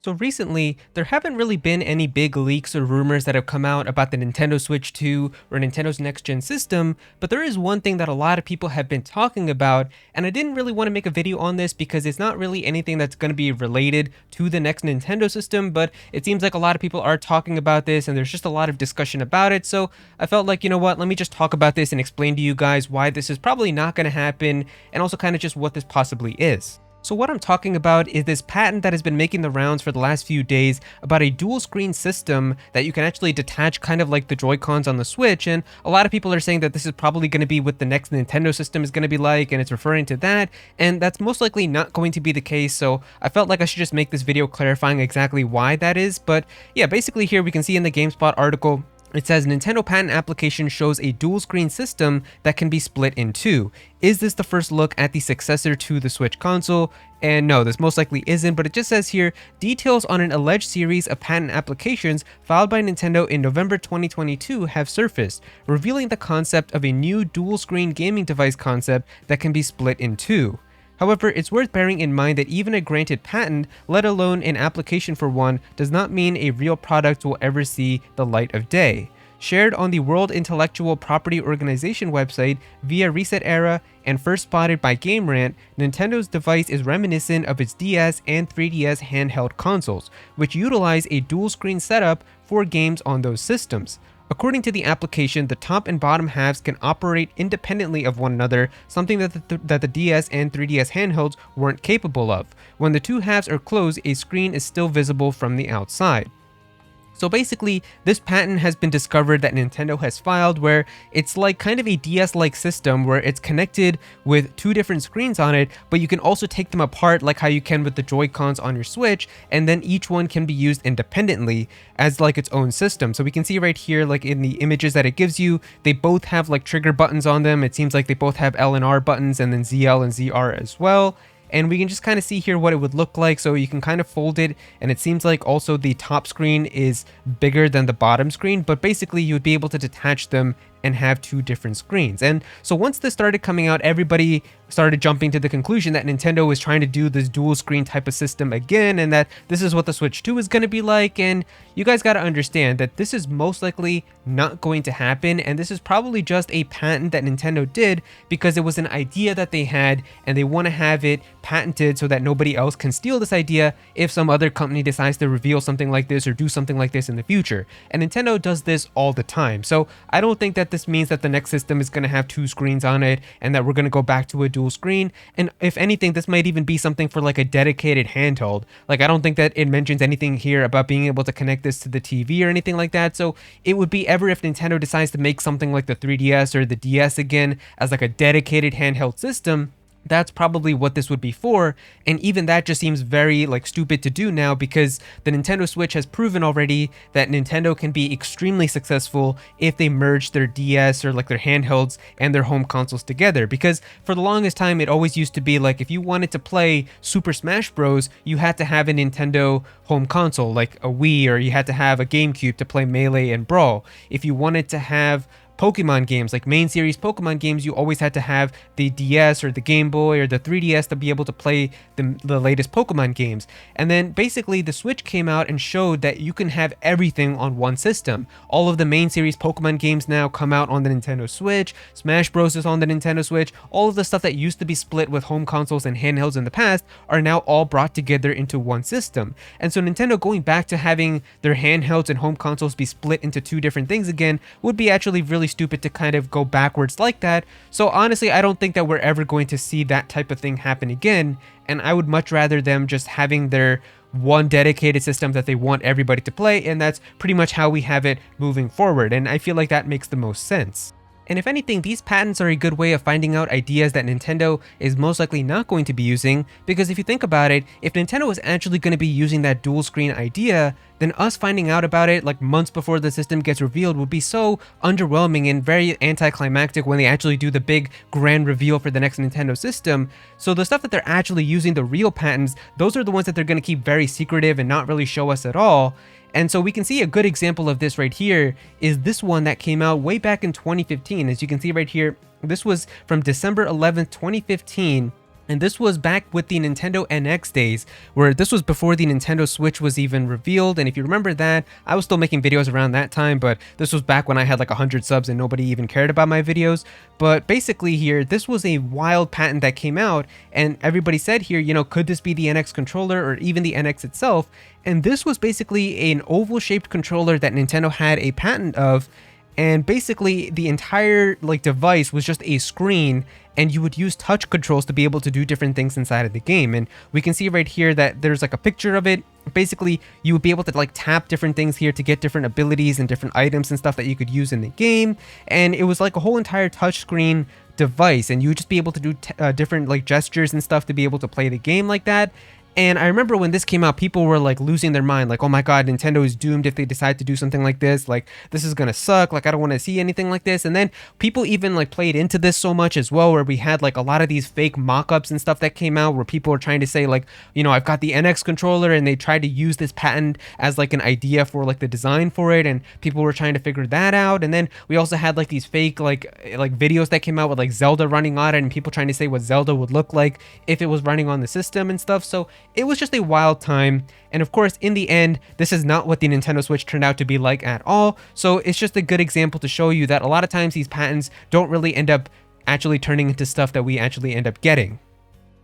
So recently, there haven't really been any big leaks or rumors that have come out about the Nintendo Switch 2 or Nintendo's next-gen system, but there is one thing that a lot of people have been talking about, and I didn't really want to make a video on this because it's not really anything that's going to be related to the next Nintendo system, but it seems like a lot of people are talking about this and there's just a lot of discussion about it, so I felt like, you know what, let me just talk about this and explain to you guys why this is probably not going to happen, and also kind of just what this possibly is. So what I'm talking about is this patent that has been making the rounds for the last few days about a dual screen system that you can actually detach kind of like the Joy-Cons on the Switch, and a lot of people are saying that this is probably going to be what the next Nintendo system is going to be like, and it's referring to that, and that's most likely not going to be the case, so I felt like I should just make this video clarifying exactly why that is. But yeah, basically here we can see in the GameSpot article, it says Nintendo patent application shows a dual screen system that can be split in two. Is this the first look at the successor to the Switch console? And no, this most likely isn't, but it just says here, details on an alleged series of patent applications filed by Nintendo in November 2022 have surfaced, revealing the concept of a new dual screen gaming device concept that can be split in two. However, it's worth bearing in mind that even a granted patent, let alone an application for one, does not mean a real product will ever see the light of day. Shared on the World Intellectual Property Organization website via Reset Era and first spotted by Game Rant, Nintendo's device is reminiscent of its DS and 3DS handheld consoles, which utilize a dual screen setup for games on those systems. According to the application, the top and bottom halves can operate independently of one another, something that the DS and 3DS handhelds weren't capable of. When the two halves are closed, a screen is still visible from the outside. So basically, this patent has been discovered that Nintendo has filed where it's like kind of a DS-like system where it's connected with two different screens on it, but you can also take them apart like how you can with the Joy-Cons on your Switch, and then each one can be used independently as like its own system. So we can see right here, like in the images that it gives you, they both have like trigger buttons on them. It seems like they both have L and R buttons and then ZL and ZR as well. And we can just kind of see here what it would look like. So you can kind of fold it, and it seems like also the top screen is bigger than the bottom screen, but basically you would be able to detach them and have two different screens. And so once this started coming out, everybody started jumping to the conclusion that Nintendo is trying to do this dual screen type of system again, and that this is what the Switch 2 is going to be like. And you guys got to understand that this is most likely not going to happen, and this is probably just a patent that Nintendo did because it was an idea that they had and they want to have it patented so that nobody else can steal this idea if some other company decides to reveal something like this or do something like this in the future. And Nintendo does this all the time, so I don't think that this means that the next system is going to have two screens on it and that we're going to go back to a dual screen. And if anything, this might even be something for like a dedicated handheld. Like, I don't think that it mentions anything here about being able to connect this to the TV or anything like that. So it would be ever if Nintendo decides to make something like the 3DS or the DS again as like a dedicated handheld system, that's probably what this would be for, and even that just seems very like stupid to do now because the Nintendo Switch has proven already that Nintendo can be extremely successful if they merge their DS or like their handhelds and their home consoles together. Because for the longest time it always used to be like if you wanted to play Super Smash Bros, you had to have a Nintendo home console like a Wii, or you had to have a GameCube to play Melee and Brawl. If you wanted to have Pokemon games, like main series Pokemon games, you always had to have the DS or the Game Boy or the 3DS to be able to play the latest Pokemon games. And then basically the Switch came out and showed that you can have everything on one system. All of the main series Pokemon games now come out on the Nintendo Switch. Smash Bros is on the Nintendo Switch. All of the stuff that used to be split with home consoles and handhelds in the past are now all brought together into one system. And so Nintendo going back to having their handhelds and home consoles be split into two different things again would be actually really stupid to kind of go backwards like that. So honestly, I don't think that we're ever going to see that type of thing happen again, and I would much rather them just having their one dedicated system that they want everybody to play, and that's pretty much how we have it moving forward, and I feel like that makes the most sense. And if anything, these patents are a good way of finding out ideas that Nintendo is most likely not going to be using, because if you think about it, if Nintendo is actually going to be using that dual screen idea, then us finding out about it like months before the system gets revealed would be so underwhelming and very anticlimactic when they actually do the big grand reveal for the next Nintendo system. So the stuff that they're actually using, the real patents, those are the ones that they're going to keep very secretive and not really show us at all. And so we can see a good example of this right here is this one that came out way back in 2015. As you can see right here, this was from December 11th, 2015. And this was back with the Nintendo NX days, where this was before the Nintendo Switch was even revealed. And if you remember that, I was still making videos around that time, but this was back when I had like 100 subs and nobody even cared about my videos. But basically here, this was a wild patent that came out, and everybody said here, you know, could this be the NX controller or even the NX itself? And this was basically an oval-shaped controller that Nintendo had a patent of, and basically the entire like device was just a screen, and you would use touch controls to be able to do different things inside of the game. And we can see right here that there's like a picture of it. Basically, you would be able to like tap different things here to get different abilities and different items and stuff that you could use in the game. And it was like a whole entire touchscreen device, and you would just be able to do different like gestures and stuff to be able to play the game like that. And I remember when this came out, people were like losing their mind, like, oh my god, Nintendo is doomed if they decide to do something like this. Like, this is gonna suck. Like, I don't want to see anything like this. And then people even like played into this so much as well, where we had like a lot of these fake mock-ups and stuff that came out, where people were trying to say like, you know, I've got the NX controller, and they tried to use this patent as like an idea for like the design for it, and people were trying to figure that out. And then we also had like these fake like videos that came out with like Zelda running on it, and people trying to say what Zelda would look like if it was running on the system and stuff. So it was just a wild time. And of course, in the end, this is not what the Nintendo Switch turned out to be like at all. So it's just a good example to show you that a lot of times these patents don't really end up actually turning into stuff that we actually end up getting.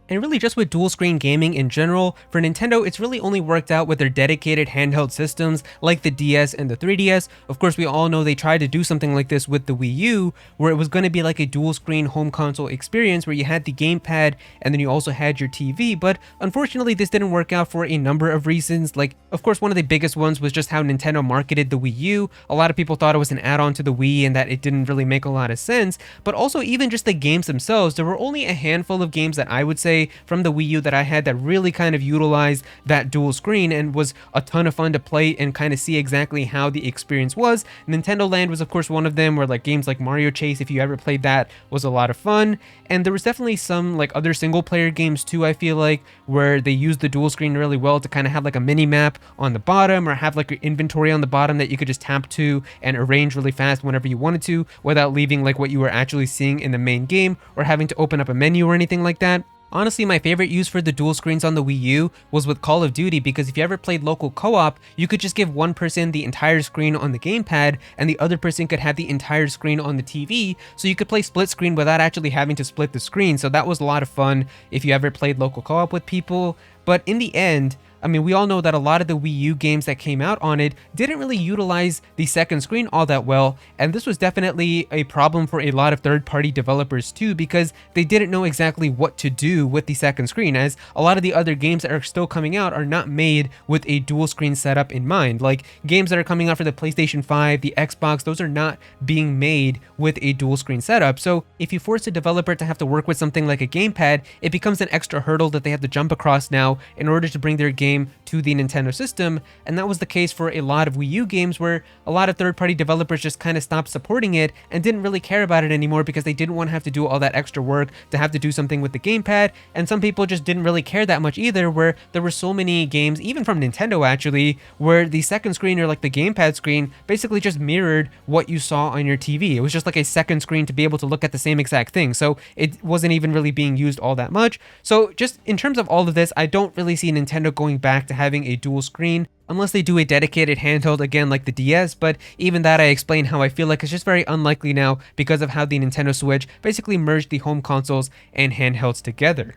And really just with dual screen gaming in general, for Nintendo, it's really only worked out with their dedicated handheld systems like the DS and the 3DS. Of course, we all know they tried to do something like this with the Wii U, where it was going to be like a dual screen home console experience where you had the gamepad and then you also had your TV. But unfortunately, this didn't work out for a number of reasons. Like, of course, one of the biggest ones was just how Nintendo marketed the Wii U. A lot of people thought it was an add-on to the Wii and that it didn't really make a lot of sense. But also even just the games themselves, there were only a handful of games that I would say from the Wii U that I had that really kind of utilized that dual screen and was a ton of fun to play and kind of see exactly how the experience was. Nintendo Land was of course one of them, where like games like Mario Chase, if you ever played that, was a lot of fun. And there was definitely some like other single player games too, I feel like, where they used the dual screen really well to kind of have like a mini map on the bottom, or have like your inventory on the bottom that you could just tap to and arrange really fast whenever you wanted to, without leaving like what you were actually seeing in the main game or having to open up a menu or anything like that. Honestly, my favorite use for the dual screens on the Wii U was with Call of Duty, because if you ever played local co-op, you could just give one person the entire screen on the gamepad and the other person could have the entire screen on the TV, so you could play split screen without actually having to split the screen. So that was a lot of fun if you ever played local co-op with people. But in the end, I mean, we all know that a lot of the Wii U games that came out on it didn't really utilize the second screen all that well, and this was definitely a problem for a lot of third-party developers too, because they didn't know exactly what to do with the second screen, as a lot of the other games that are still coming out are not made with a dual screen setup in mind. Like games that are coming out for the PlayStation 5, the Xbox, those are not being made with a dual screen setup. So if you force a developer to have to work with something like a gamepad, it becomes an extra hurdle that they have to jump across now in order to bring their game to the Nintendo system. And that was the case for a lot of Wii U games, where a lot of third-party developers just kind of stopped supporting it and didn't really care about it anymore, because they didn't want to have to do all that extra work to have to do something with the gamepad. And some people just didn't really care that much either, where there were so many games, even from Nintendo actually, where the second screen, or like the gamepad screen, basically just mirrored what you saw on your TV. It was just like a second screen to be able to look at the same exact thing, so it wasn't even really being used all that much. So just in terms of all of this, I don't really see Nintendo going back to having a dual screen, unless they do a dedicated handheld again like the DS, but even that I explain how I feel like it's just very unlikely now, because of how the Nintendo Switch basically merged the home consoles and handhelds together.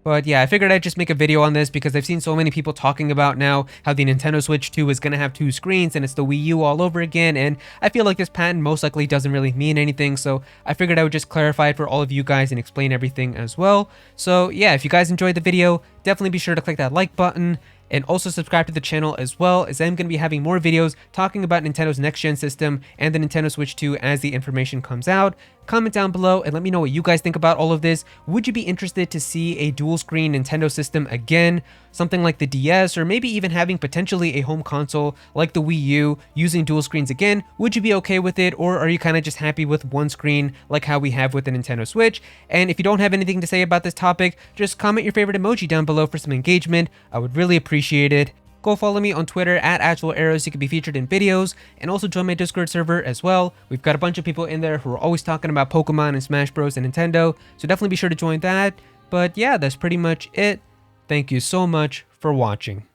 But yeah, I figured I'd just make a video on this because I've seen so many people talking about now how the Nintendo Switch 2 is going to have two screens and it's the Wii U all over again, and I feel like this patent most likely doesn't really mean anything, so I figured I would just clarify it for all of you guys and explain everything as well. So yeah, if you guys enjoyed the video, definitely be sure to click that like button, and also subscribe to the channel, as well as I'm going to be having more videos talking about Nintendo's next-gen system and the Nintendo Switch 2 as the information comes out. Comment down below and let me know what you guys think about all of this. Would you be interested to see a dual-screen Nintendo system again? Something like the DS, or maybe even having potentially a home console like the Wii U using dual screens again? Would you be okay with it, or are you kind of just happy with one screen like how we have with the Nintendo Switch? And if you don't have anything to say about this topic, just comment your favorite emoji down below for some engagement. I would really appreciate it. Go follow me on Twitter at Aero so you can be featured in videos, and also join my Discord server as well. We've got a bunch of people in there who are always talking about Pokemon and Smash Bros and Nintendo, so definitely be sure to join that. But yeah, that's pretty much it. Thank you so much for watching.